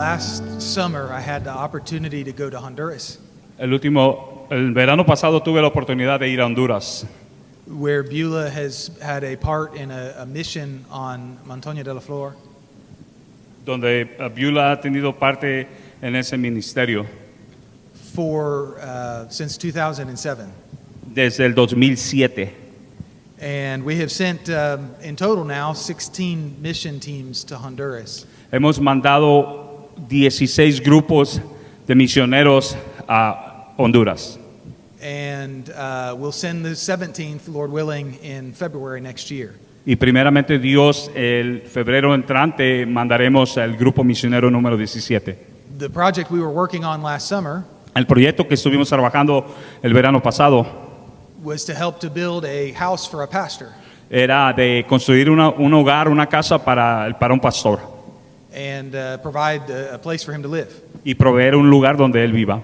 Last summer, I had the opportunity to go to Honduras, El verano pasado tuve la oportunidad de ir a Honduras, where Beulah has had a part in a mission on Montaña de la Flor. donde Beulah ha tenido parte en ese ministerio Since 2007. desde el 2007. And we have sent, in total now, 16 mission teams to Honduras. Hemos mandado 16 grupos de misioneros a Honduras. And we'll send the 17th, Lord willing, in February next year. Y primeramente Dios, el febrero entrante mandaremos el grupo misionero número 17. The project we were working on last summer El proyecto que estuvimos trabajando el verano pasado was to help to build a house for a pastor era de construir un hogar, una casa para un pastor and provide a place for him to live. y proveer un lugar donde él viva.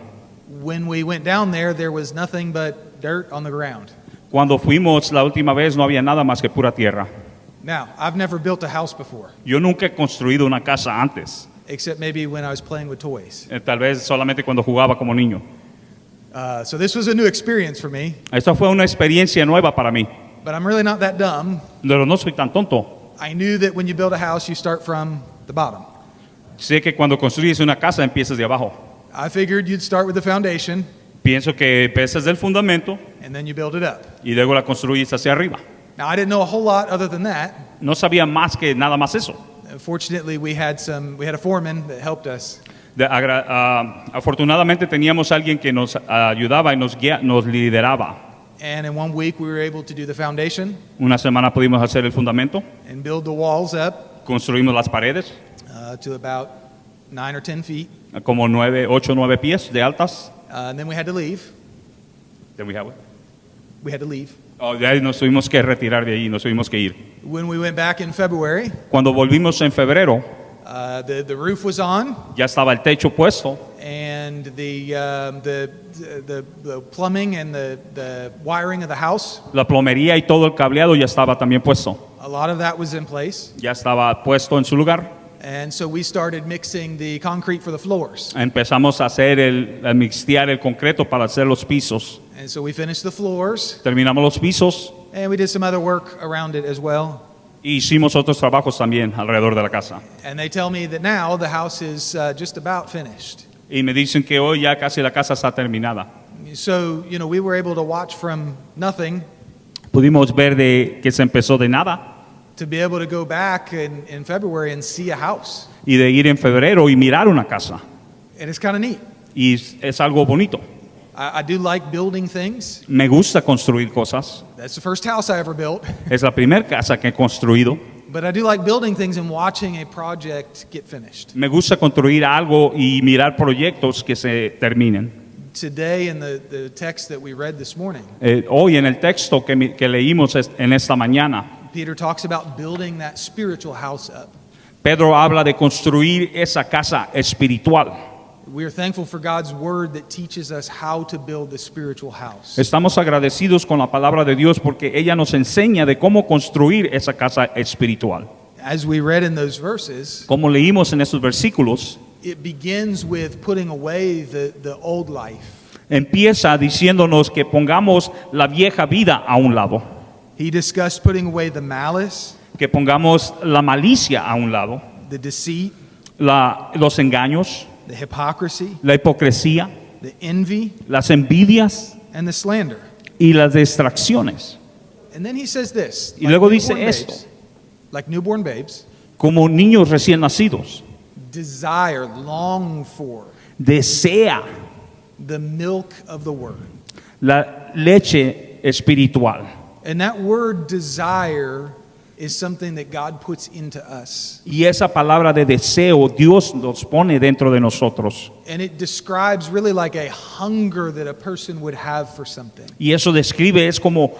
When we went down there was nothing but dirt on the ground. Cuando fuimos la última vez no había nada más que pura tierra. Now, I've never built a house before, Yo nunca he construido una casa antes, except maybe when I was playing with toys. tal vez solamente cuando jugaba como niño. So this was a new experience for me, Esta fue una experiencia nueva para mí, but I'm really not that dumb. pero no soy tan tonto. I knew that when you build a house, you start from the bottom. Sé que cuando construyes una casa empiezas de abajo. I figured you'd start with the foundation, Pienso que empiezas del fundamento and then you build it up. y luego la construyes hacia arriba. Now, I didn't know a whole lot other than that. No sabía más que nada más eso. Fortunately, we had a foreman that helped us. Afortunadamente teníamos alguien que nos ayudaba y nos lideraba. And in 1 week, we were able to do the foundation Una semana pudimos hacer el fundamento, and build the walls up construimos las paredes, to about 9 or 10 feet. como 8 o 9 pies de altas. And then we had to leave. Then we have it. We had to leave. De ahí nos tuvimos que retirar de ahí, nos tuvimos que ir. When we went back in February, Cuando volvimos en febrero, the roof was on, ya estaba el techo puesto and the plumbing and the wiring of the house, la plomería y todo el cableado ya estaba también puesto. a lot of that was in place. Ya estaba puesto en su lugar. And so we started mixing the concrete for the floors. Empezamos a mixtear el concreto para hacer los pisos. And so we finished the floors, Terminamos los pisos and we did some other work around it as well. y hicimos otros trabajos también alrededor de la casa. And they tell me that now the house is just about finished. Y me dicen que hoy ya casi la casa está terminada. So, we were able to watch from nothing Pudimos ver que se empezó de nada to be able to go back in February and see a house. y de ir en febrero y mirar una casa. And it's kind of neat. Y es algo bonito. I do like building things. Me gusta construir cosas. That's the first house I ever built. Es la primera casa que he construido. But I do like building things and watching a project get finished. Me gusta construir algo y mirar proyectos que se terminen. Today, in the text that we read this morning, Hoy en el texto que leímos en esta mañana, Peter talks about building that spiritual house up. Pedro habla de construir esa casa espiritual. We are thankful for God's word that teaches us how to build the spiritual house. Estamos agradecidos con la palabra de Dios porque ella nos enseña de cómo construir esa casa espiritual. As we read in those verses, Como leímos en esos versículos, it begins with putting away the old life. empieza diciéndonos que pongamos la vieja vida a un lado, He discussed putting away the malice, que pongamos la malicia a un lado, the deceit, los engaños, the hypocrisy, la hipocresía, the envy, las envidias and the slander. y las distracciones. And then he says this, Y luego dice newborn esto. babes, like newborn babes, Como niños recién nacidos, desire, long for desea the milk of the word. la leche espiritual. And that word desire is something that God puts into us. Y esa palabra de deseo Dios nos pone dentro de nosotros. And it describes really like a hunger that a person would have for something. Y eso describe, es como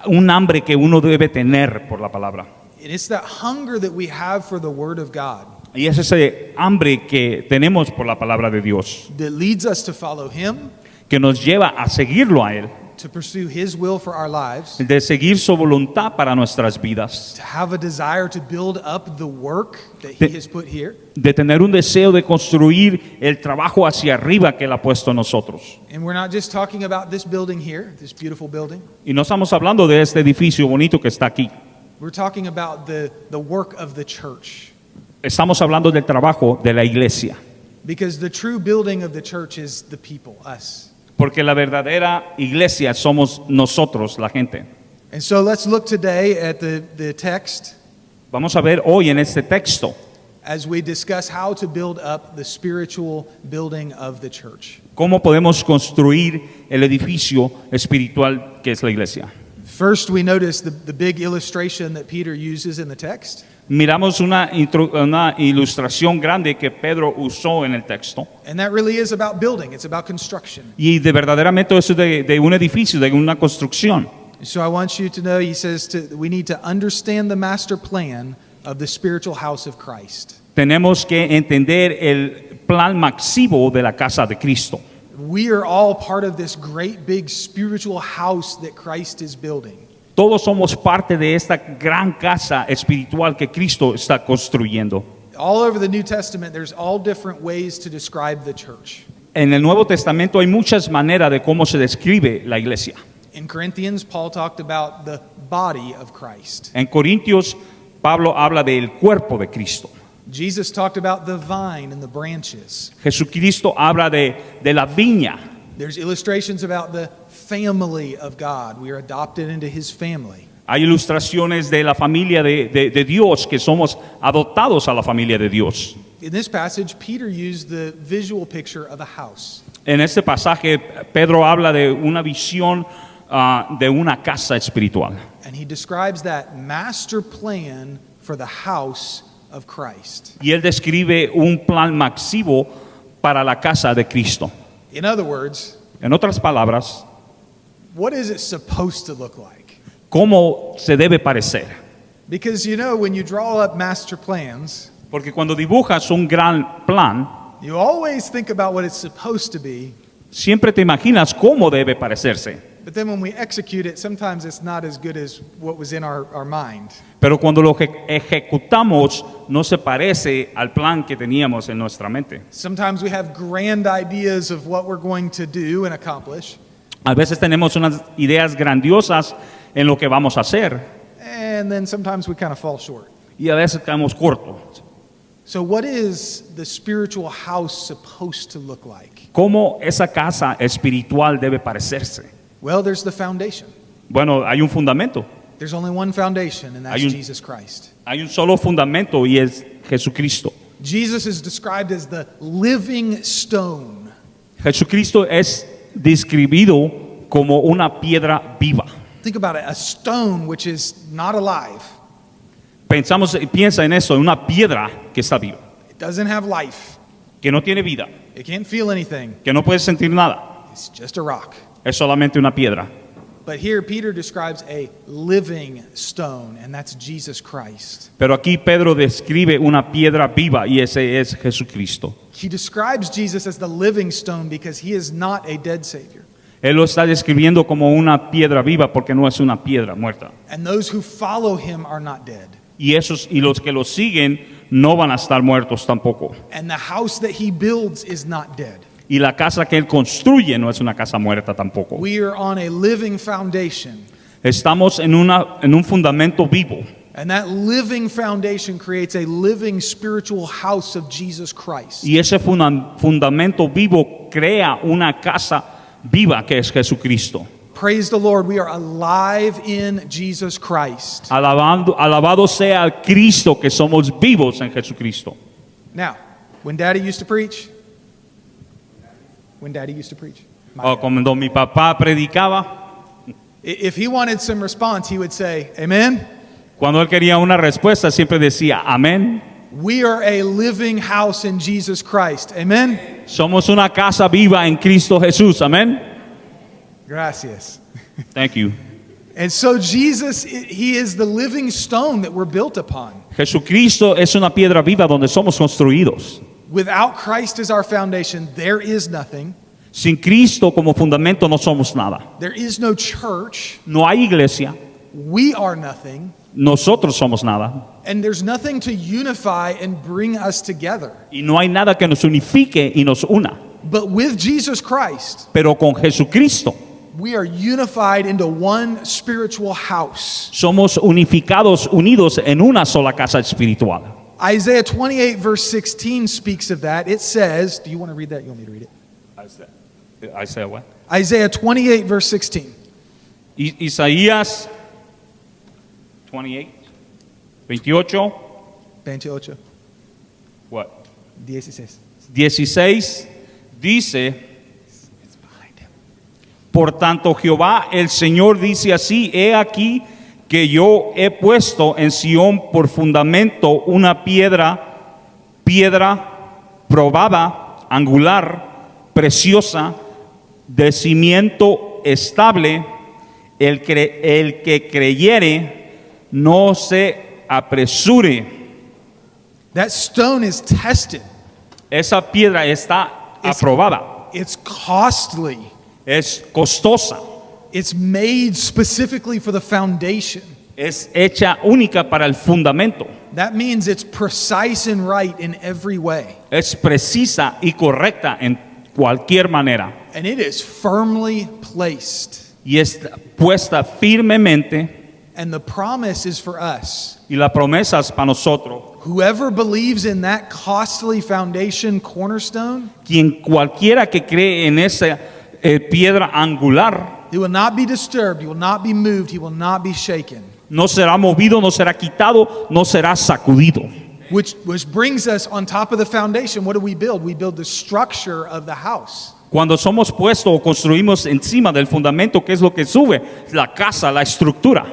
un hambre que uno debe tener por la palabra. And it's that hunger that we have for the word of God Y es ese hambre que tenemos por la palabra de Dios, that leads us to follow him que nos lleva a seguirlo a Él to pursue His will for our lives, de seguir su voluntad para nuestras vidas, to have a desire to build up the work that He has put here. de tener un deseo de construir el trabajo hacia arriba que Él ha puesto en nosotros. And we're not just talking about this building here, this beautiful building. Y no estamos hablando de este edificio bonito que está aquí. We're talking about the work of the church. Estamos hablando del trabajo de la iglesia. Because the true building of the church is the people, us. Porque la verdadera iglesia somos nosotros, la gente. And so let's look today at the text Vamos a ver hoy en este texto as we discuss how to build up the spiritual building of the church. cómo podemos construir el edificio espiritual que es la iglesia. First, we notice the big illustration that Peter uses in the text. Miramos una ilustración grande que Pedro usó en el texto. And that really is about building. It's about construction. Y de verdaderamente eso es de un edificio, de una construcción. So I want you to know, he says, we need to understand the master plan of the spiritual house of Christ. Tenemos que entender el plan máximo de la casa de Cristo. We are all part of this great big spiritual house that Christ is building. Todos somos parte de esta gran casa espiritual que Cristo está construyendo. All over the New Testament, there's all different ways to describe the church. En el Nuevo Testamento hay muchas maneras de cómo se describe la iglesia. In Corinthians, Paul talked about the body of Christ. En Corintios, Pablo habla del cuerpo de Cristo. Jesus talked about the vine and the branches. Jesucristo habla de la viña. There's illustrations about the family of God. We are adopted into His family. Hay ilustraciones de la familia de Dios, que somos adoptados a la familia de Dios. In this passage, Peter used the visual picture of a house. En este pasaje, Pedro habla de una visión de una casa espiritual. And he describes that master plan for the house of Christ. Y él describe un plan máximo para la casa de Cristo. In other words, En otras palabras, what is it supposed to look like? ¿cómo se debe parecer? Because you know, when you draw up master plans, Porque cuando dibujas un gran plan, you always think about what it's supposed to be, siempre te imaginas cómo debe parecerse. but then when we execute it, sometimes it's not as good as what was in our mind. Pero cuando lo ejecutamos, no se parece al plan que teníamos en nuestra mente. Sometimes we have grand ideas of what we're going to do and accomplish, A veces tenemos unas ideas grandiosas en lo que vamos a hacer and then sometimes we kind of fall short. y a veces caemos cortos. So what is the spiritual house supposed to look like? ¿Cómo esa casa espiritual debe parecerse? Well, there's the foundation. Bueno, hay un fundamento. There's only one foundation, and that's Hay un- Jesus Christ. Hay un solo fundamento y es Jesucristo. Jesus is described as the living stone. Jesucristo es describido como una piedra viva. Think about it, a stone which is not alive. Piensa en eso, en una piedra que está viva, It doesn't have life. que no tiene vida, It can't feel anything. que no puede sentir nada. It's just a rock. Es solamente una piedra. But here Peter describes a living stone, and that's Jesus Christ. Pero aquí Pedro describe una piedra viva y ese es Jesucristo. He describes Jesus as the living stone because he is not a dead Savior. Él lo está describiendo como una piedra viva porque no es una piedra muerta. And those who follow him are not dead. Y los que lo siguen no van a estar muertos tampoco. And the house that he builds is not dead. Y la casa que él construye no es una casa muerta tampoco. We are on a living foundation. Estamos en un fundamento vivo. And that living foundation creates a living spiritual house of Jesus Christ. Y ese fundamento vivo crea una casa viva que es Jesucristo. Praise the Lord, we are alive in Jesus Christ. Alabado sea Cristo que somos vivos en Jesucristo. Now, when Daddy used to preach, Cuando mi papá predicaba, if he wanted some response, he would say, Amen. cuando él quería una respuesta siempre decía amén. We are a living house in Jesus Christ. Amen. Somos una casa viva en Cristo Jesús. Amén. Gracias. Thank you. And so Jesus, he is the living stone that we're built upon. Jesucristo es una piedra viva donde somos construidos. Without Christ as our foundation, there is nothing. Sin Cristo como fundamento no somos nada. There is no church. No hay iglesia, We are nothing. nosotros somos nada. And there's nothing to unify and bring us together. Y no hay nada que nos unifique y nos una. But with Jesus Christ, Pero con Jesucristo we are unified into one spiritual house. somos unificados, unidos en una sola casa espiritual. Isaiah 28, verse 16 speaks of that. It says, do you want to read that? You want me to read it? Isaiah what? Isaiah 28, verse 16. Isaías 28, 28, 28, what? 16. 16 dice, por tanto Jehová el Señor dice así, he aquí que yo he puesto en Sión por fundamento una piedra probada, angular, preciosa, de cimiento estable, el que creyere no se apresure. That stone is tested. Esa piedra está aprobada, It's costly. es costosa, It's made specifically for the foundation. es hecha única para el fundamento, That means it's precise and right in every way. es precisa y correcta en cualquier manera And it is firmly placed. y está puesta firmemente, And the promise is for us. y la promesa es para nosotros. Whoever believes in that costly foundation cornerstone, Quien cualquiera que cree en esa piedra angular he will not be disturbed, he will not be moved, he will not be shaken. no será movido, no será quitado, no será sacudido. Which brings us on top of the foundation. What do we build? We build the structure of the house. Cuando somos puestos o construimos encima del fundamento, ¿qué es lo que sube? La casa, la estructura.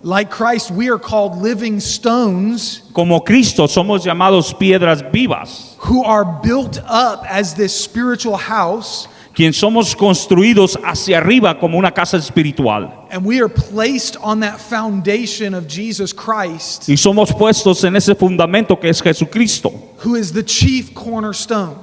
Like Christ, we are called living stones Como Cristo somos llamados piedras vivas, who are built up as this spiritual house, quien somos construidos hacia arriba como una casa espiritual. and we are placed on that foundation of Jesus Christ, Y somos puestos en ese fundamento que es Jesucristo, who is the chief cornerstone.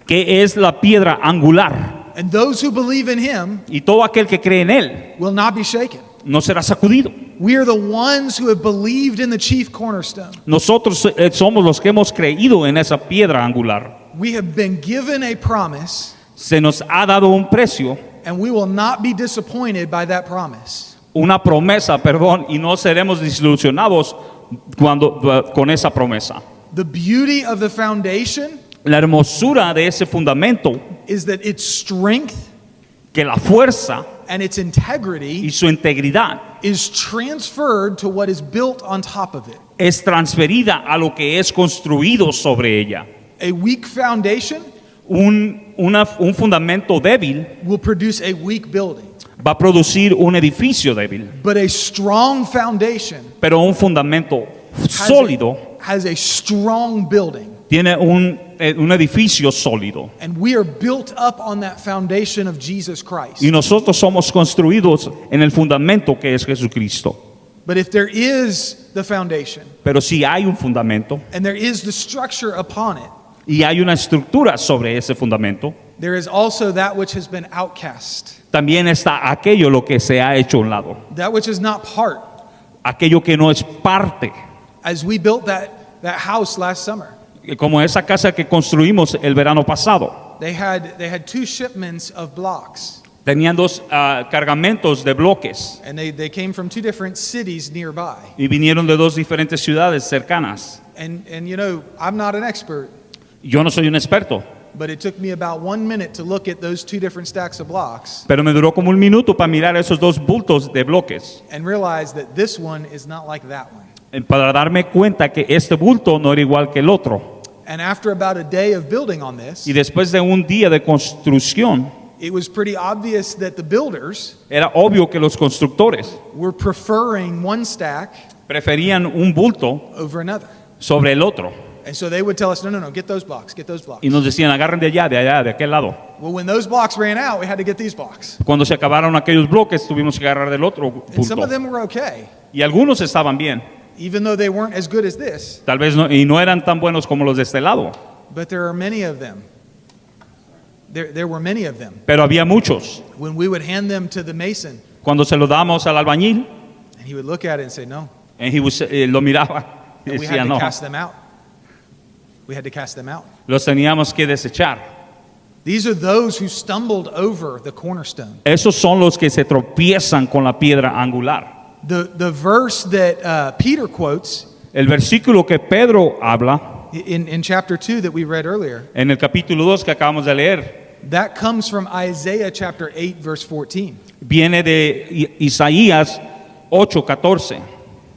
que es la piedra angular. And those who believe in him Y todo aquel que cree en Él will not be shaken. no será sacudido. We are the ones who have believed in the chief cornerstone. Nosotros somos los que hemos creído en esa piedra angular. We have been given a promise, Se nos ha dado un precio, and we will not be disappointed by that promise. una promesa, perdón, y no seremos desilusionados con esa promesa. The beauty of the foundation La hermosura de ese fundamento, is that its strength que la fuerza and its integrity y su integridad is transferred to what is built on top of it. es transferida a lo que es construido sobre ella. A weak foundation Un fundamento débil will produce a weak building, va a producir un edificio débil, but a strong foundation pero un fundamento sólido has a strong building. tiene un edificio sólido. And we are built up on that foundation of Jesus Christ. Y nosotros somos construidos en el fundamento que es Jesucristo. But if there is the foundation Pero si hay un fundamento and there is the structure upon it, y hay una estructura sobre ese fundamento, there is also that which has been outcast, también está aquello lo que se ha hecho a un lado, that which is not part. aquello que no es parte, As we built that house last summer, como esa casa que construimos el verano pasado. they had 2 shipments of blocks, Tenían dos cargamentos de bloques and they came from 2 different cities nearby. y vinieron de dos diferentes ciudades cercanas. And you know, I'm not an expert, Yo no soy un experto, but it took me about 1 minute to look at those 2 different stacks of blocks pero me duró como un minuto para mirar esos dos bultos de bloques, and realize that this one is not like that one. para darme cuenta que este bulto no era igual que el otro. And after about a day of building on this, Y después de un día de construcción, it was pretty obvious that the builders era obvio que los constructores were preferring one stack preferían un bulto over another. sobre el otro. And so they would tell us, no, get those blocks, get those blocks. Y nos decían, agarren de allá, de aquel lado. Well, when those blocks ran out, we had to get these blocks. Cuando se acabaron aquellos bloques, tuvimos que agarrar del otro And some bulto. of them were okay, Y algunos estaban bien, even though they weren't as good as this. tal vez no, y no eran tan buenos como los de este lado. But there are many of them There were many of them. pero había muchos. When we would hand them to the mason, Cuando se lo damos al albañil, and he would look at it and say, no, lo miraba y and we decía had to no. cast them out. We had to cast them out. Los teníamos que desechar. These are those who stumbled over the cornerstone. Esos son los que se tropiezan con la piedra angular. The verse that Peter quotes El versículo que Pedro habla in chapter 2 that we read earlier, en el capítulo 2 que acabamos de leer, that comes from Isaiah chapter 8, verse 14, viene de Isaías 8:14,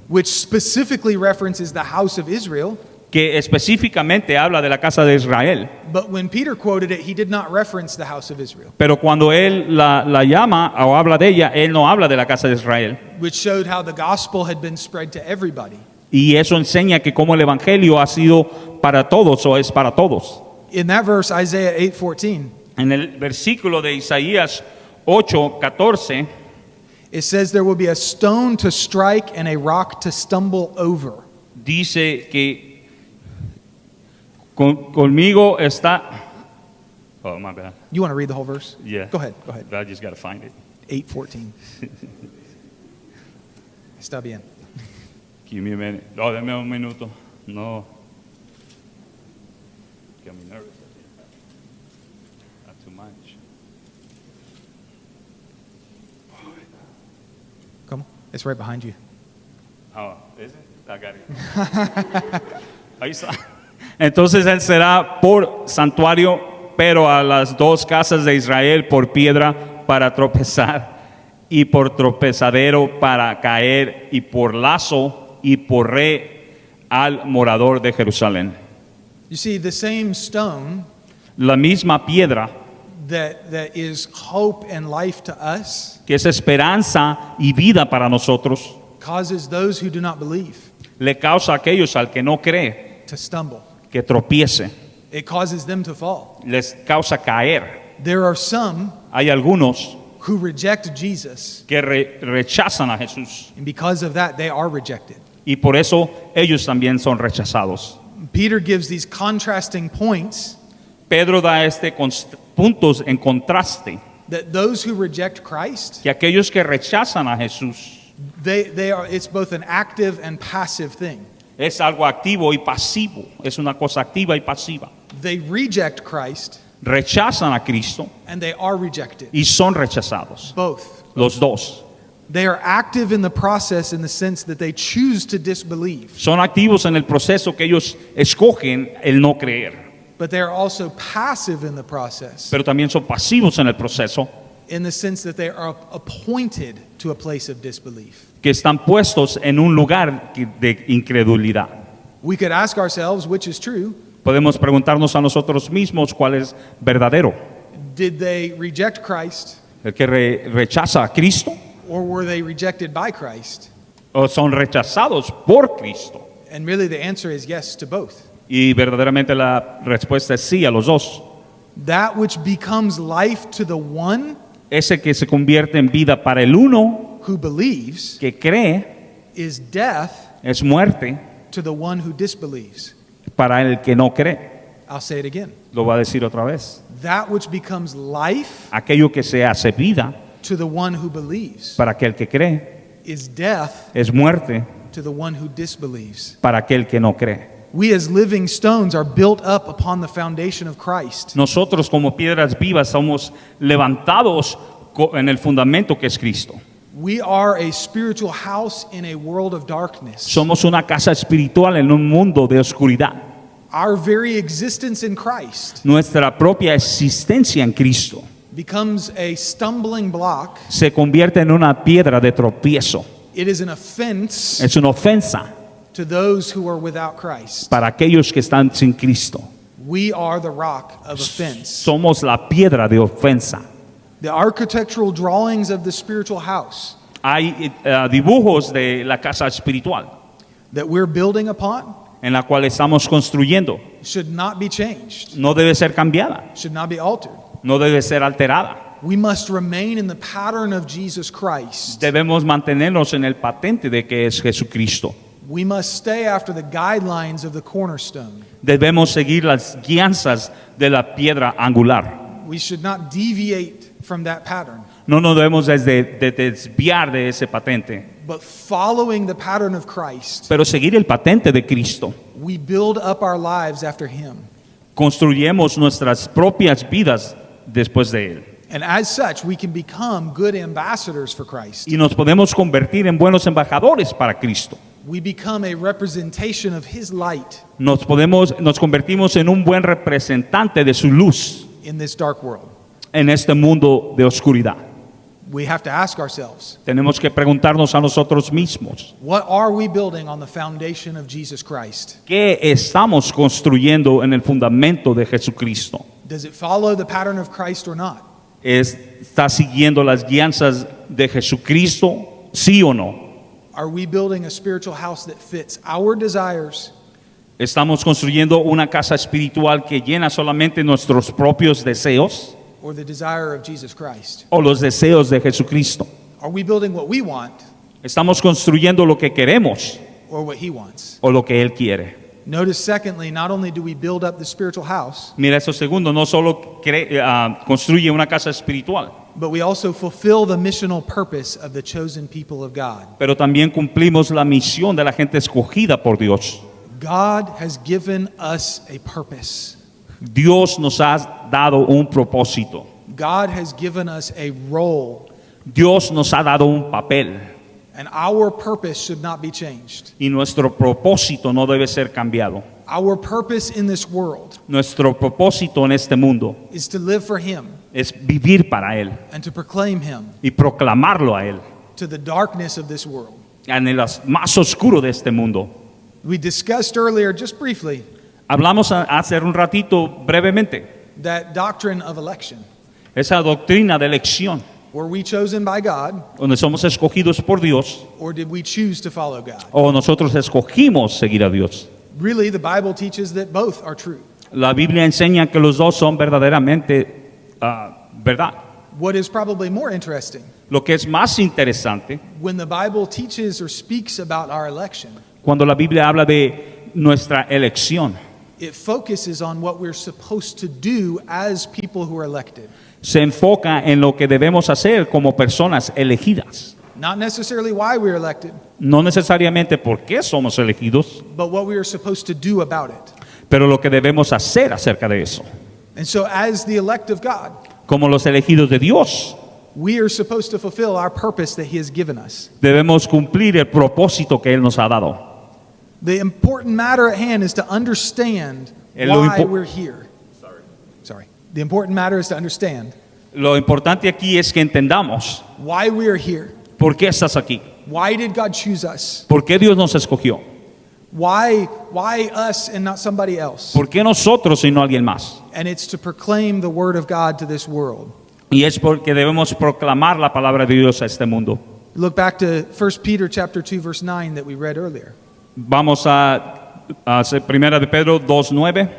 which specifically references the house of Israel. que específicamente habla de la casa de Israel. But when Peter quoted it, he did not reference the house of Israel, Pero cuando él la llama o habla de ella, él no habla de la casa de Israel. which showed how the gospel had been spread to everybody. Y eso enseña que como el evangelio ha sido para todos o es para todos. In that verse, Isaiah 8:14, En el versículo de Isaías 8:14 it says there will be a stone to strike and a rock to stumble over. dice que conmigo está. Oh, my bad. You want to read the whole verse? Yeah. Go ahead. Go ahead. I just got to find it. 8:14. Está bien. Give me a minute. Oh, dame un minuto. No. Get me nervous. Not too much. Come on. It's right behind you. Oh, is it? I got it. Ahí está. Entonces él será por santuario, pero a las dos casas de Israel por piedra para tropezar y por tropezadero para caer y por lazo y por rey al morador de Jerusalén. You see, the same stone La misma piedra that is hope and life to us que es esperanza y vida para nosotros, causes those who do not believe le causa a aquellos al que no cree to stumble. que tropiece, It causes them to fall. les causa caer. There are some Hay algunos who reject Jesus, que rechazan a Jesús and because of that, they are rejected. y por eso ellos también son rechazados. Peter gives these contrasting points Pedro da puntos en contraste, that those who reject Christ, que aquellos que rechazan a Jesús it's both an active and passive thing. es algo activo y pasivo, es una cosa activa y pasiva. They reject Christ Rechazan a Cristo and they are rejected. y son rechazados, Both. los dos. They are active in the process in the sense that they choose to disbelieve, Son activos en el proceso que ellos escogen el no creer, but they are also passive in the process pero también son pasivos en el proceso, in the sense that they are appointed to a place of disbelief. que están puestos en un lugar de incredulidad. We could ask ourselves which is true. Podemos preguntarnos a nosotros mismos cuál es verdadero. Did they reject Christ, El que rechaza a Cristo or were they rejected by Christ? o son rechazados por Cristo. And really the answer is yes to both. Y verdaderamente la respuesta es sí a los dos. That which becomes life to the one Ese que se convierte en vida para el uno who believes que cree is death es muerte to the one who disbelieves. para el que no cree. I'll say it again. Lo va a decir otra vez. That which becomes life Aquello que se hace vida to the one who believes para aquel que cree is death es muerte to the one who disbelieves. para aquel que no cree. We as living stones are built up upon the foundation of Christ. Nosotros como piedras vivas somos levantados en el fundamento que es Cristo. We are a spiritual house in a world of darkness. Somos una casa espiritual en un mundo de oscuridad. Our very existence in Christ Nuestra propia existencia en Cristo becomes a stumbling block. se convierte en una piedra de tropiezo. It is an offense Es una ofensa to those who are without Christ. para aquellos que están sin Cristo. We are the rock of offense. Somos la piedra de ofensa. The architectural drawings of the spiritual house Hay dibujos de la casa espiritual that we're building upon en la cual estamos construyendo. should not be changed, No debe ser cambiada, should not be altered. no debe ser alterada. We must remain in the pattern of Jesus Christ. Debemos mantenernos en el patente de que es Jesucristo. We must stay after the guidelines of the cornerstone. Debemos seguir las guianzas de la piedra angular. We should not deviate from that pattern. No nos debemos de desviar de ese patente, But following the pattern of Christ, pero seguir el patente de Cristo. we build up our lives after Him. Construyemos nuestras propias vidas después de Él. And as such, we can become good ambassadors for Christ. Y nos podemos convertir en buenos embajadores para Cristo. We become a representation of His light Nos convertimos en un buen representante de su luz in this dark world. en este mundo de oscuridad. We have to ask ourselves, Tenemos que preguntarnos a nosotros mismos, what are we building on the foundation of Jesus Christ? ¿qué estamos construyendo en el fundamento de Jesucristo? Does it follow the pattern of Christ or not? ¿Está siguiendo las guianzas de Jesucristo? ¿Sí o no? Are we building a spiritual house that fits our desires, ¿Estamos construyendo una casa espiritual que llena solamente nuestros propios deseos or the desire of Jesus Christ? o los deseos de Jesucristo? Are we building what we want ¿Estamos construyendo lo que queremos or what He wants? o lo que Él quiere? Notice, secondly, not only do we build up the spiritual house, Mira, eso segundo, no solo construye una casa espiritual, but we also fulfill the missional purpose of the chosen people of God. pero también cumplimos la misión de la gente escogida por Dios. God has given us a purpose. Dios nos ha dado un propósito. God has given us a role, Dios nos ha dado un papel and our purpose should not be changed. y nuestro propósito no debe ser cambiado. Our purpose in this world Nuestro propósito en este mundo is to live for Him es vivir para Él and to proclaim Him y proclamarlo a Él to the darkness of this world. en el más oscuro de este mundo. We discussed earlier, just briefly, Hablamos hace un ratito brevemente that doctrine of election. esa doctrina de elección, Were we chosen by God, donde somos escogidos por Dios or did we choose to follow God? o nosotros escogimos seguir a Dios. Really, the Bible teaches that both are true. La Biblia enseña que los dos son verdaderamente verdad. What is probably more interesting, Lo que es más interesante, when the Bible teaches or speaks about our election, cuando la Biblia habla de nuestra elección, it focuses on what we're supposed to do as people who are elected. se enfoca en lo que debemos hacer como personas elegidas. Not necessarily why we're elected, No necesariamente por qué somos elegidos, but what we are supposed to do about it. pero lo que debemos hacer acerca de eso. And so, as the elect of God, Como los elegidos de Dios, we are supposed to fulfill our purpose that He has given us. debemos cumplir el propósito que Él nos ha dado. The important matter at hand is to understand Lo why impo- we're here. Sorry. The important matter is to understand Lo importante aquí es que entendamos why we are here. por qué estás aquí, Why did God choose us? por qué Dios nos escogió, Why us and not somebody else? por qué nosotros y no alguien más. And it's to proclaim the word of God to this world. Y es porque debemos proclamar la palabra de Dios a este mundo. Look back to 1 Peter chapter 2 verse 9 that we read earlier. Vamos a Primera de Pedro 2:9.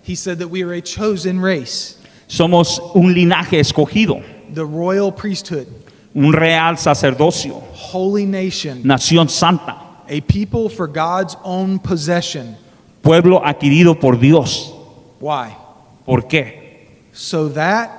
He said that we are a chosen race, Somos un linaje escogido, the royal priesthood, un real sacerdocio, holy nation, nación santa, a people for God's own possession. pueblo adquirido por Dios. Why? ¿Por qué? So that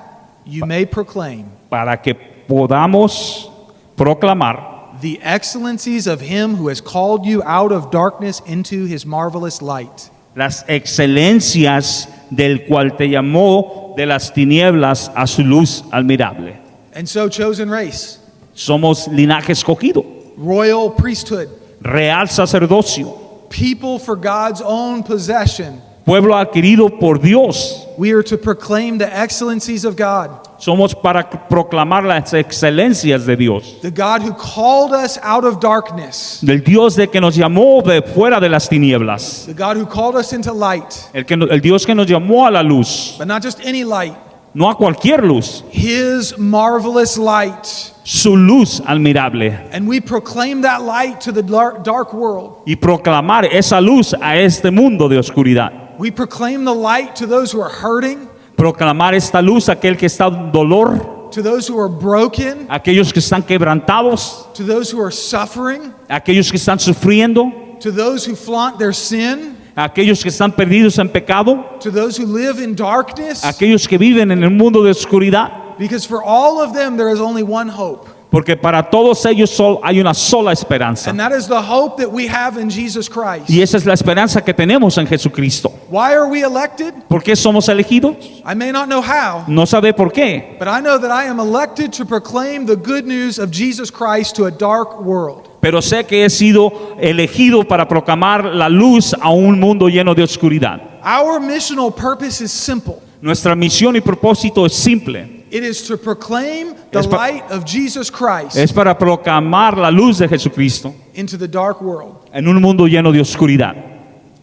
you may proclaim Para que podamos proclamar the excellencies of Him who has called you out of darkness into His marvelous light. las excelencias del cual te llamó de las tinieblas a su luz admirable. And so, chosen race, Somos linaje escogido, royal priesthood, real sacerdocio, people for God's own possession. pueblo adquirido por Dios. We are to proclaim the excellencies of God, Somos para proclamar las excelencias de Dios, the God who called us out of darkness, del Dios de que nos llamó de fuera de las tinieblas, the God who called us into light, el Dios que nos llamó a la luz, but not just any light, no a cualquier luz, His marvelous light. su luz admirable, And we proclaim that light to the dark world. y proclamar esa luz a este mundo de oscuridad. We proclaim the light to those who are hurting, Proclamar esta luz a aquel que está en dolor, to those who are broken, a aquellos que están quebrantados, to those who are suffering, a aquellos que están sufriendo, to those who flaunt their sin, a aquellos que están perdidos en pecado, to those who live in darkness, a aquellos que viven en el mundo de oscuridad, because for all of them there is only one hope. porque para todos ellos hay una sola esperanza. And that is the hope that we have in Jesus Christ. Y esa es la esperanza que tenemos en Jesucristo. Why are we elected? ¿Por qué somos elegidos? I may not know how, No sabe por qué, but I know that I am elected to proclaim the good news of Jesus Christ to a dark world. pero sé que he sido elegido para proclamar la luz a un mundo lleno de oscuridad. Our missional purpose is simple. Nuestra misión y propósito es simple. It is to proclaim the Es pa- light of Jesus Christ Es para proclamar la luz de Jesucristo into the dark world. en un mundo lleno de oscuridad.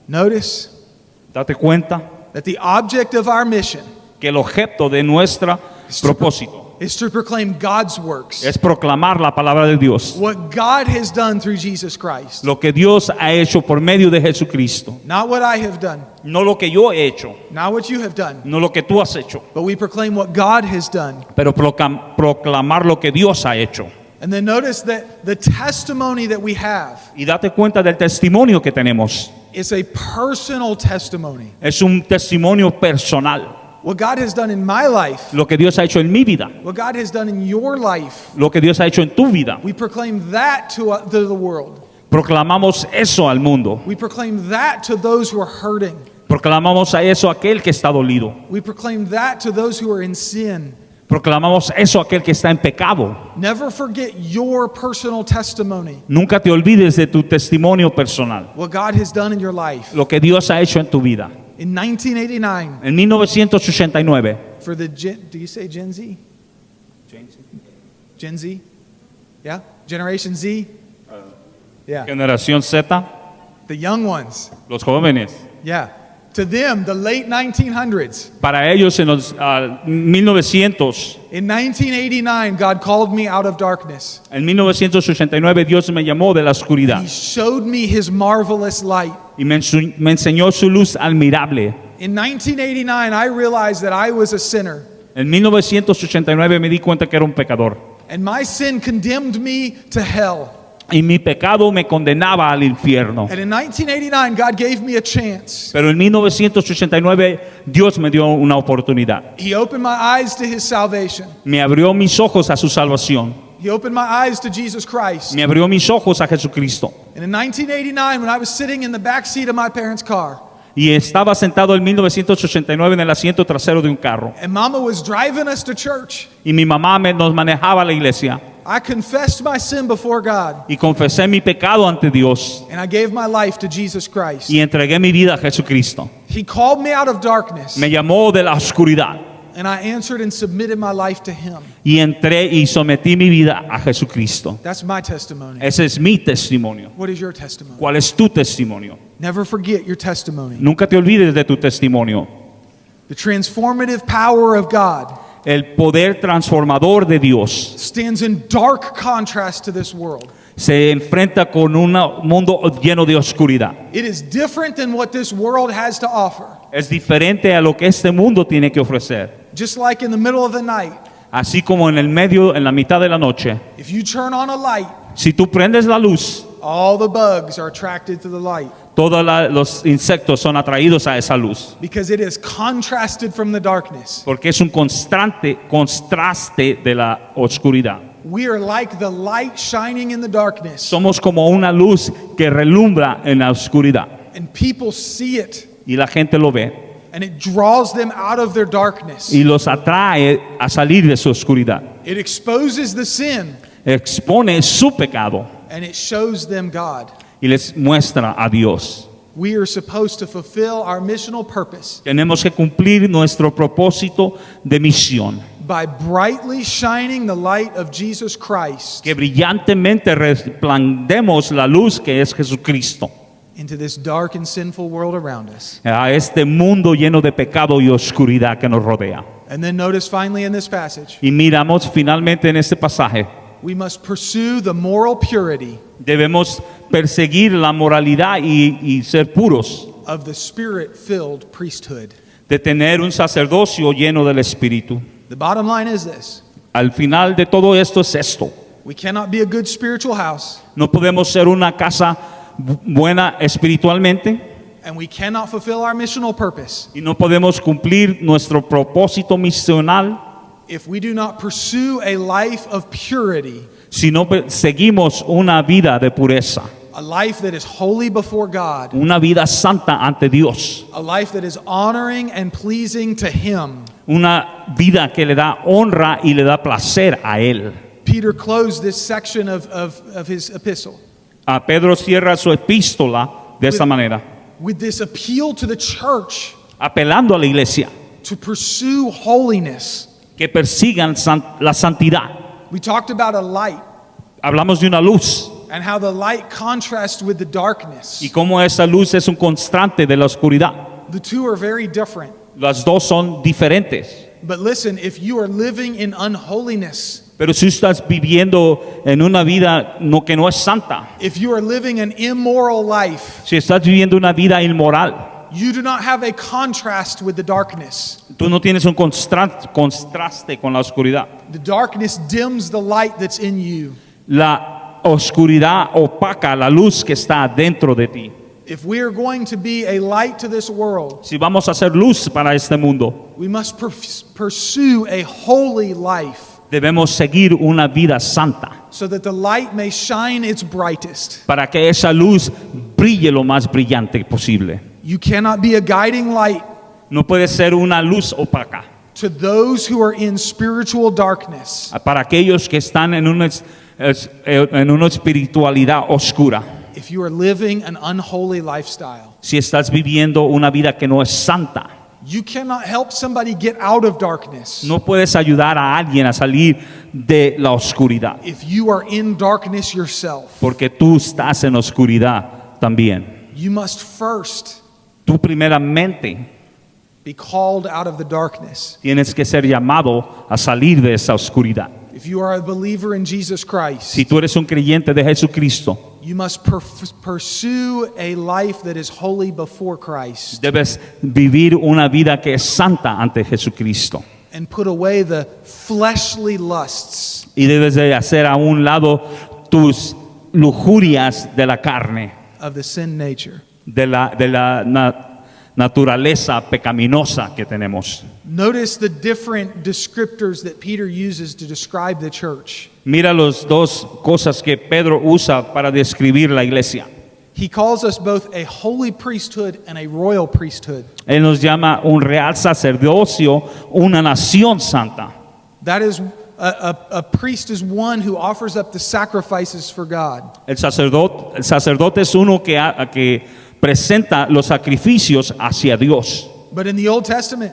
Notice Date cuenta that the object of our mission que el objeto de nuestro propósito is to proclaim God's works, es proclamar la palabra de Dios. what God has done through Jesus Christ, Lo que Dios ha hecho por medio de Jesucristo. not what I have done, No lo que yo he hecho, not what you have done, no lo que tú has hecho, but we proclaim what God has done. pero proclamar lo que Dios ha hecho. And then notice that the testimony that we have Y date cuenta del testimonio que tenemos. is a personal testimony. Es un testimonio personal. What God has done in my life, Lo que Dios ha hecho en mi vida, what God has done in your life, lo que Dios ha hecho en tu vida. we proclaim that to the world. Proclamamos eso al mundo. We proclaim that to those who are hurting. Proclamamos a eso a aquel que está dolido. We proclaim that to those who are in sin. Proclamamos eso a aquel que está en pecado. Never forget your personal testimony, Nunca te olvides de tu testimonio personal. what God has done in your life. Lo que Dios ha hecho en tu vida. In 1989, En 1989, for the do you say Gen Z? Gen Z? Yeah? Generation Z? Yeah. generación Z, The young ones. los jóvenes, Yeah. To them, the late 1900s. para ellos en los 1900, In 1989, God called me out of darkness. en 1989 Dios me llamó de la oscuridad He showed me His marvelous light. y me enseñó su luz admirable. In 1989, I realized that I was a sinner, En 1989 me di cuenta que era un pecador and my sin condemned me to hell. y mi pecado me condenaba al infierno. And in 1989, God gave me a chance. Pero en 1989 Dios me dio una oportunidad. He opened my eyes to His salvation. Me abrió mis ojos a su salvación. He opened my eyes to Jesus Christ. Me abrió mis ojos a Jesucristo. And in 1989, when I was sitting in the back seat of my parents' car, Y estaba sentado en 1989 en el asiento trasero de un carro. and Mama was driving us to church, Y mi mamá nos manejaba a la iglesia. I confessed my sin before God, Y confesé mi pecado ante Dios. and I gave my life to Jesus Christ. Y entregué mi vida a Jesucristo. He called me out of darkness, Me llamó de la oscuridad. and I answered and submitted my life to Him. Y entré y sometí mi vida a Jesucristo. That's my testimony. Ese es mi testimonio. What is your testimony? ¿Cuál es tu testimonio? Never forget your testimony. Nunca te olvides de tu testimonio. The transformative power of God El poder transformador de Dios stands in dark contrast to this world. se enfrenta con un mundo lleno de oscuridad. It is different than what this world has to offer. Es diferente a lo que este mundo tiene que ofrecer. Just like in the middle of the night, Así como en el medio, en la mitad de la noche, if you turn on a light, si tú prendes la luz, all the bugs are attracted to the light todos los insectos son atraídos a esa luz. because it is contrasted from the darkness. Porque es un constante contraste de la oscuridad. We are like the light shining in the darkness, Somos como una luz que relumbra en la oscuridad. and people see it, Y la gente lo ve and it draws them out of their darkness. y los atrae a salir de su oscuridad. It exposes the sin, Expone su pecado and it shows them God. y les muestra a Dios. We are supposed to fulfill our missional purpose Tenemos que cumplir nuestro propósito de misión. by brightly shining the light of Jesus Christ Que brillantemente resplandemos la luz que es Jesucristo into this dark and sinful world around us. a este mundo lleno de pecado y oscuridad que nos rodea. And then notice finally in this passage, Y miramos finalmente en este pasaje, we must pursue the moral purity debemos perseguir la moralidad y ser puros, of the Spirit-filled priesthood. de tener un sacerdocio lleno del Espíritu. The bottom line is this: Al final de todo esto es esto. we cannot be a good spiritual house No podemos ser una casa buena espiritualmente and we cannot fulfill our missional purpose y no podemos cumplir nuestro propósito misional if we do not pursue a life of purity, si no seguimos una vida de pureza, a life that is holy before God, una vida santa ante Dios, a life that is honoring and pleasing to Him. una vida que le da honra y le da placer a Él. Peter closed this section of his epistle A Pedro cierra su epístola de esta manera, with this appeal to the church apelando a la iglesia to pursue holiness. que persigan la santidad. We talked about a light Hablamos de una luz and how the light contrasts with the darkness. y cómo esa luz es un constante de la oscuridad. The two are very different. Las dos son diferentes. But listen, if you are living in unholiness, Pero si estás viviendo en una vida que no es santa, if you are living an immoral life, si estás viviendo una vida inmoral, you do not have a contrast with the darkness. tú no tienes un contraste con la oscuridad. The darkness dims the light that's in you. La oscuridad opaca la luz que está dentro de ti. If we are going to be a light to this world, Si vamos a hacer luz para este mundo, we must pursue a holy life debemos seguir una vida santa so that the light may shine its brightest. para que esa luz brille lo más brillante posible. You cannot be a guiding light No puede ser una luz opaca to those who are in spiritual darkness para aquellos que están en una espiritualidad oscura. if you are living an unholy lifestyle. Si estás viviendo una vida que no es santa, You cannot help somebody get out of darkness no puedes ayudar a alguien a salir de la oscuridad, if you are in darkness yourself. porque tú estás en oscuridad también. You must first Tú primeramente be called out of the darkness. tienes que ser llamado a salir de esa oscuridad. If you are a believer in Jesus Christ, Si tú eres un creyente de Jesucristo, you must pursue a life that is holy before Christ debes vivir una vida que es santa ante Jesucristo. and put away the fleshly lusts Y debes de hacer a un lado tus lujurias de la carne, of the sin nature. de la naturaleza pecaminosa que tenemos. Notice the different descriptors that Peter uses to describe the church. Mira las dos cosas que Pedro usa para describir la iglesia. He calls us both a holy priesthood and a royal priesthood. Él nos llama un real sacerdocio, una nación santa. That is, a priest is one who offers up the sacrifices for God. El sacerdote es uno que presenta los sacrificios hacia Dios. But in the Old Testament,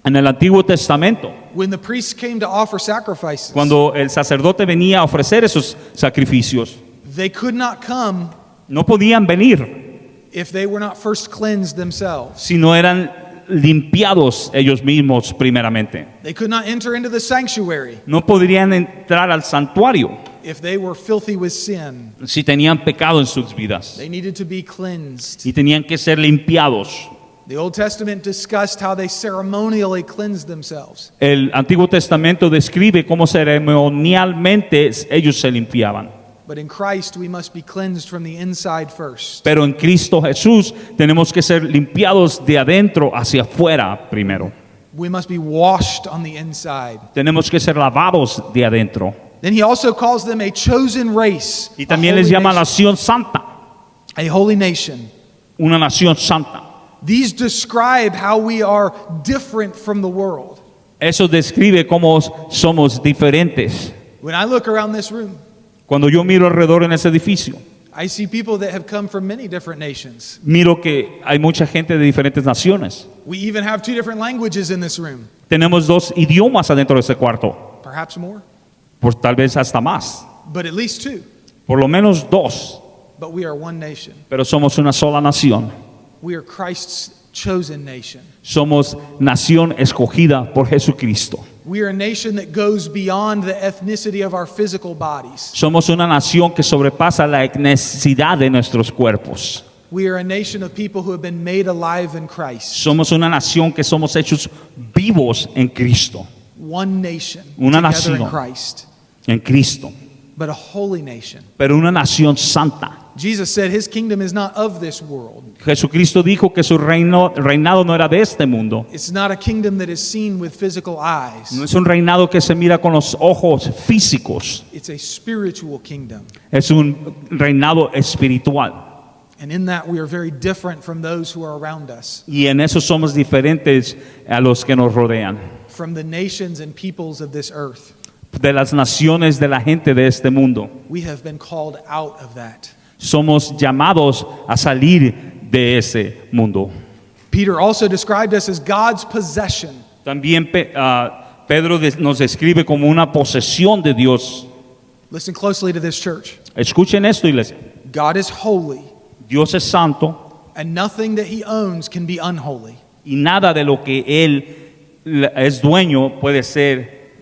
En el Antiguo Testamento, when the priests came to offer sacrifices, cuando el sacerdote venía a ofrecer esos sacrificios, they could not come no podían venir if they were not first cleansed themselves. si no eran limpiados ellos mismos primeramente. They could not enter into the sanctuary No podrían entrar al santuario if they were filthy with sin. si tenían pecado en sus vidas They needed to be cleansed. y tenían que ser limpiados. The Old Testament discussed how they ceremonially cleansed themselves. El Antiguo Testamento describe cómo ceremonialmente ellos se limpiaban. But in Christ, we must be cleansed from the inside first. Pero en Cristo Jesús tenemos que ser limpiados de adentro hacia afuera primero. We must be washed on the inside. Tenemos que ser lavados de adentro. Then he also calls them a chosen race, Y también les llama nación santa, a holy nation. una nación santa. These describe how we are different from the world. Eso describe cómo somos diferentes. When I look around this room, Cuando yo miro alrededor en ese edificio, I see people that have come from many different nations. miro que hay mucha gente de diferentes naciones. We even have 2 different languages in this room, Tenemos 2 idiomas adentro de ese cuarto, perhaps more, por tal vez hasta más, but at least 2. por lo menos 2, But we are one nation. pero somos una sola nación. We are Christ's chosen nation. Somos nación escogida por Jesucristo. We are a nation that goes beyond the ethnicity of our physical bodies. Somos una nación que sobrepasa la etnicidad de nuestros cuerpos. We are a nation of people who have been made alive in Christ. Somos una nación que somos hechos vivos en Cristo, One nation Una together in nación. Christ, en Cristo, but a holy nation. pero una nación santa. Jesus said his kingdom is not of this world. Jesucristo dijo que su reinado no era de este mundo. It's not a kingdom that is seen with physical eyes. No es un reinado que se mira con los ojos físicos. It's a spiritual kingdom. Es un reinado espiritual. And in that we are very different from those who are around us, Y en eso somos diferentes a los que nos rodean. from the nations and peoples of this earth. De las naciones de la gente de este mundo. We have been called out of that. Somos llamados a salir de ese mundo. Peter also described us as God's possession. También Pedro nos describe como una posesión de Dios. Listen closely to this, church. Escuchen esto, iglesia. God is holy, Dios es santo and nothing that he owns can be unholy. y nada de lo que Él es dueño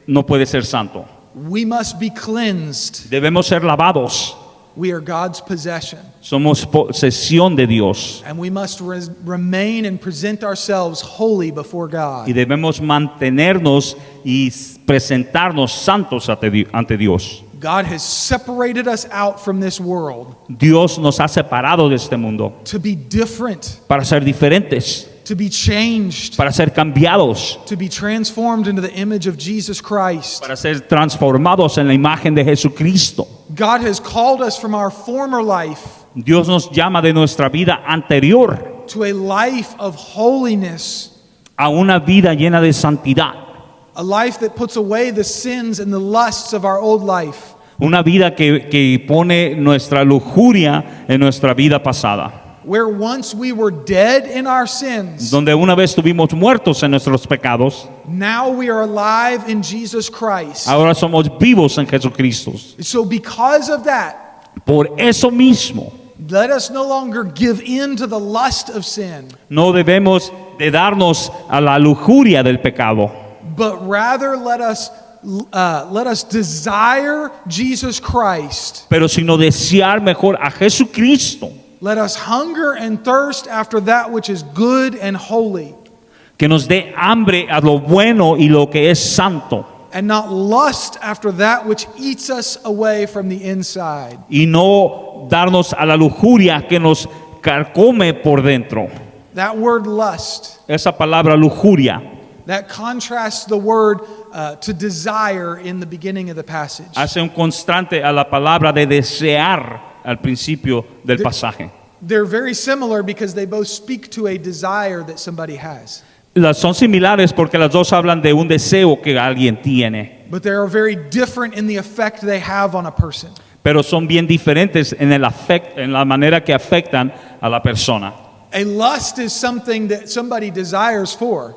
no puede ser santo. We must be cleansed. Debemos ser lavados. We are God's possession. Somos posesión de Dios And we must remain and present ourselves holy before God. y debemos mantenernos y presentarnos santos ante Dios. God has separated us out from this world Dios nos ha separado de este mundo to be different, para ser diferentes, to be changed, para ser cambiados, to be transformed into the image of Jesus Christ. para ser transformados en la imagen de Jesucristo. God has called us from our former life Dios nos llama de nuestra vida anterior to a life of holiness, a una vida llena de santidad, a life that puts away the sins and the lusts of our old life. una vida que pone nuestra lujuria en nuestra vida pasada. Where once we were dead in our sins, Donde una vez estuvimos muertos en nuestros pecados, now we are alive in Jesus Christ. ahora somos vivos en Jesucristo. So because of that, Por eso mismo, let us no longer give in to the lust of sin, no debemos de darnos a la lujuria del pecado, but rather let us desire Jesus Christ. pero sino desear mejor a Jesucristo, Let us hunger and thirst after that which is good and holy, que nos dé hambre a lo bueno y lo que es santo, and not lust after that which eats us away from the inside. y no darnos a la lujuria que nos carcome por dentro. That word lust, Esa palabra lujuria that contrasts the word to desire in the beginning of the passage. hace un constante a la palabra de desear al principio del pasaje. They're very similar because they both speak to a desire that somebody has. Las son similares porque las dos hablan de un deseo que alguien tiene, But they are very different in the effect they have on a person. pero son bien diferentes en la manera que afectan a la persona. A lust is something that somebody desires for,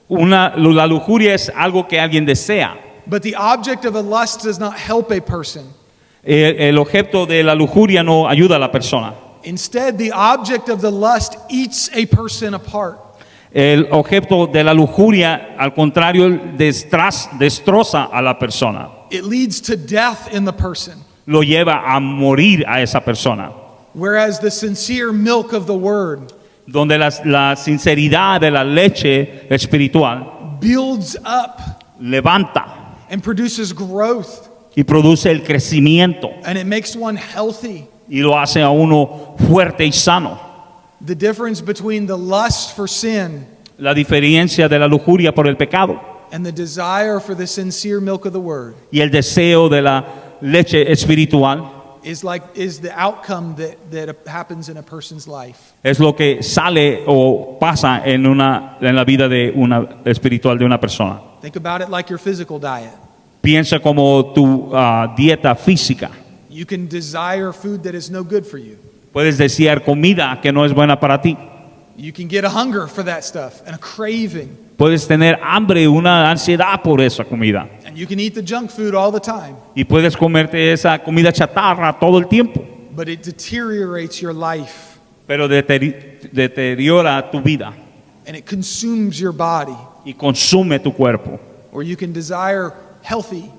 La lujuria es algo que alguien desea. but the object of a lust does not help a person. El objeto de la lujuria no ayuda a la persona. Instead, the object of the lust eats a person apart. El objeto de la lujuria, al contrario, destroza a la persona. It leads to death in the person. Lo lleva a morir a esa persona. Whereas the sincere milk of the word Donde la sinceridad de la leche espiritual builds up levanta and produces growth, y produce el crecimiento and it makes one healthy. y lo hace a uno fuerte y sano. The difference between the lust for sin La diferencia de la lujuria por el pecado and the desire for the sincere milk of the word y el deseo de la leche espiritual is the outcome that happens in a person's life. es lo que sale o pasa en la vida espiritual de una persona. Think about it like your physical diet. Piensa como tu dieta física. You can desire food that is no good for you. Puedes desear comida que no es buena para ti. You can get a hunger for that stuff and a craving. Puedes tener hambre, una ansiedad por esa comida. And you can eat the junk food all the time, Y puedes comerte esa comida chatarra todo el tiempo. but it deteriorates your life Pero deteriora tu vida and it consumes your body. y consume tu cuerpo. Or you can desire healthy.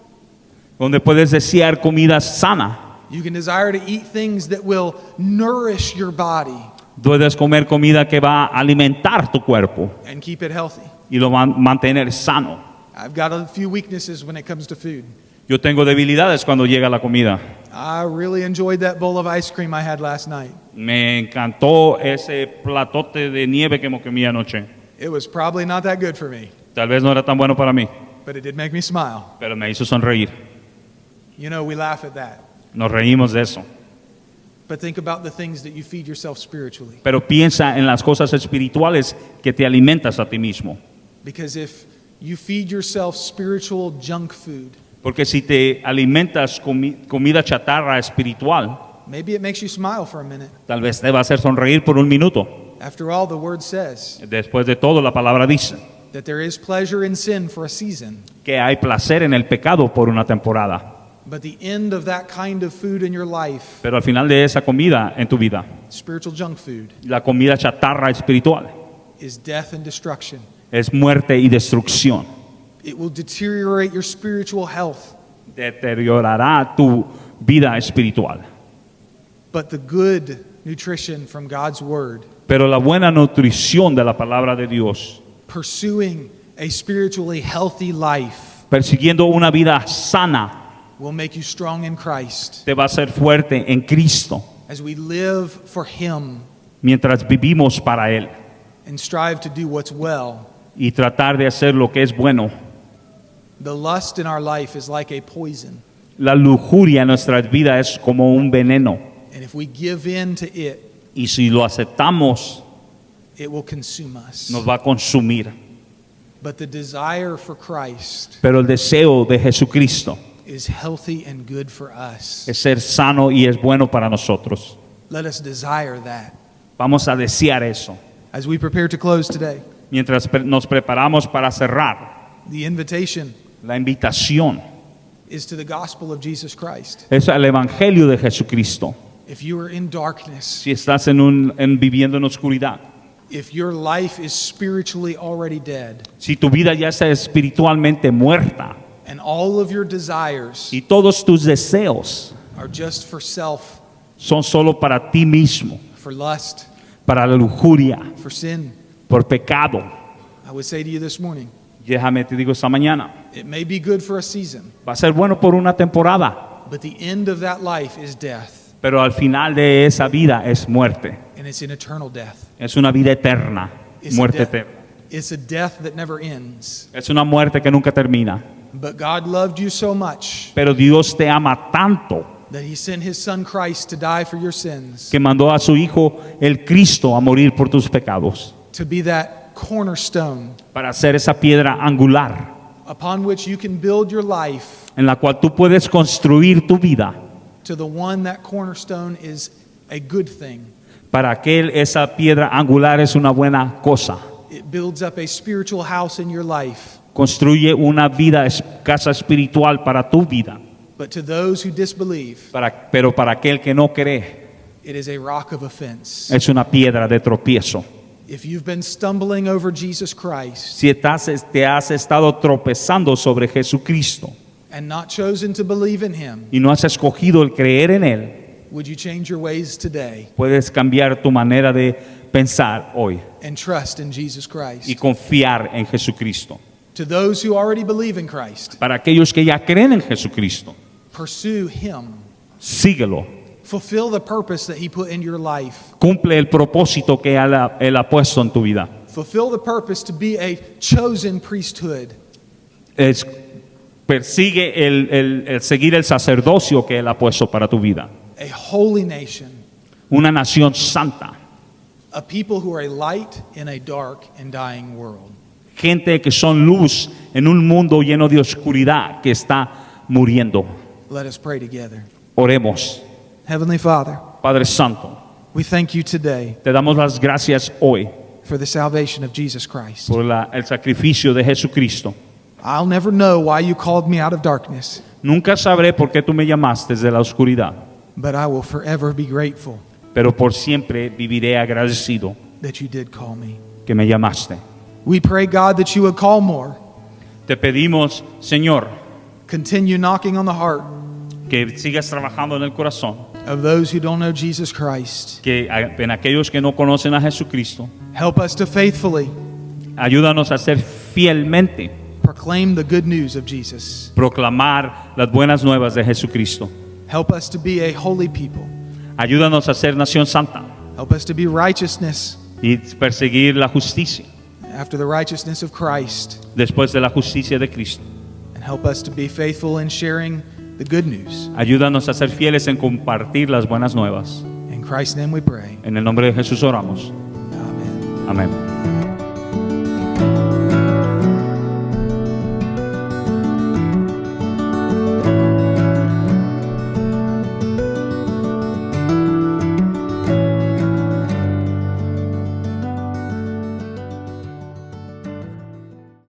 Donde puedes desear comida sana. You can desire to eat things that will nourish your body Puedes comer comida que va a alimentar tu cuerpo and keep it healthy. y lo va a mantener sano. I've got a few weaknesses when it comes to food. Yo tengo debilidades cuando llega la comida. I really enjoyed that bowl of ice cream I had last night. Me encantó ese platote de nieve que me comí anoche. It was probably not that good for me, Tal vez no era tan bueno para mí, but it did make me smile. pero me hizo sonreír. You know, we laugh at that. Nos reímos de eso. But think about the things that you feed yourself spiritually. Pero piensa en las cosas espirituales que te alimentas a ti mismo. Because if you feed yourself spiritual junk food, Porque si te alimentas comida chatarra espiritual, maybe it makes you smile for a minute. tal vez te va a hacer sonreír por un minuto. After all, the word says Después de todo, la palabra dice that there is pleasure in sin for a season, que hay placer en el pecado por una temporada. but the end of that kind of food in your life, Pero al final de esa comida en tu vida, spiritual junk food, la comida chatarra espiritual is death and destruction. es muerte y destrucción. It will deteriorate your spiritual health. Deteriorará tu vida espiritual. But the good nutrition from God's word, Pero la buena nutrición de la palabra de Dios, pursuing a spiritually healthy life, persiguiendo una vida sana, will make you strong in Christ. te va a hacer fuerte en Cristo As we live for Him mientras vivimos para Él and strive to do what's well, y tratar de hacer lo que es bueno. the lust in our life is like a poison. La lujuria en nuestras vidas es como un veneno And if we give in to it, y si lo aceptamos it will consume us. nos va a consumir. But the desire for Christ Pero el deseo de Jesucristo is healthy and good for us. es ser sano y es bueno para nosotros. Let us desire that. Vamos a desear eso. As we prepare to close today, Mientras nos preparamos para cerrar, the invitation la invitación is to the gospel of Jesus Christ. es al Evangelio de Jesucristo. If you are in darkness, Si estás viviendo en oscuridad, if your life is spiritually already dead, si tu vida ya está espiritualmente muerta and all of your desires y todos tus deseos are just for self, son solo para ti mismo, for lust, para la lujuria, for sin, por pecado, I would say to you this morning, déjame te digo esta mañana, it may be good for a season, va a ser bueno por una temporada, but the end of that life is death, pero al final de esa vida es muerte, and it's an eternal death. es una vida eterna, It's a muerte death- eterna. It's a death that never ends. Es una muerte que nunca termina. But God loved you so much Pero Dios te ama tanto that He sent His Son Christ to die for your sins, que mandó a su Hijo, el Cristo, a morir por tus pecados, to be that cornerstone para ser esa piedra angular upon which you can build your life. en la cual tú puedes construir tu vida. To the one, that cornerstone is a good thing. Para aquel, esa piedra angular es una buena cosa. It builds up a spiritual house in your life. Construye una vida, casa espiritual para tu vida. But to those who disbelieve, Pero para aquel que no cree, it is a rock of offense. es una piedra de tropiezo. If you've been stumbling over Jesus Christ Si te has estado tropezando sobre Jesucristo and not chosen to believe in Him, y no has escogido el creer en Él, would you change your ways today puedes cambiar tu manera de pensar hoy and trust in Jesus y Christ? confiar en Jesucristo. To those who already believe in Christ, Para aquellos que ya creen en Jesucristo, pursue Him. síguelo. Fulfill the purpose that He put in your life. Cumple el propósito que Él ha puesto en tu vida. Fulfill the purpose to be a chosen priesthood, Persigue el seguir el sacerdocio que Él ha puesto para tu vida. a holy nation, Una nación santa. a people who are a light in a dark and dying world. Gente que son luz en un mundo lleno de oscuridad que está muriendo. Let us pray together. Oremos. Heavenly Father, Padre Santo, we thank you today te damos las gracias hoy for the salvation of Jesus Christ. por el sacrificio de Jesucristo. I'll never know why you called me out of darkness, Nunca sabré por qué tú me llamaste desde la oscuridad, but I will forever be grateful pero por siempre viviré agradecido that you did call me. que me llamaste. We pray, God, that you would call more. Te pedimos, Señor, Continue knocking on the heart que sigas trabajando en el corazón, of those who don't know Jesus Christ. que en aquellos que no conocen a Jesucristo, Help us to faithfully ayúdanos a ser fielmente proclaim the good news of Jesus. proclamar las buenas nuevas de Jesucristo. Help us to be a holy people. Ayúdanos a ser nación santa Help us to be righteousness y perseguir la justicia after the righteousness of Christ. después de la justicia de Cristo. And help us to be faithful in sharing the good news. Ayúdanos a ser fieles en compartir las buenas nuevas. In Christ's name we pray. En el nombre de Jesús oramos. Amen. Amén.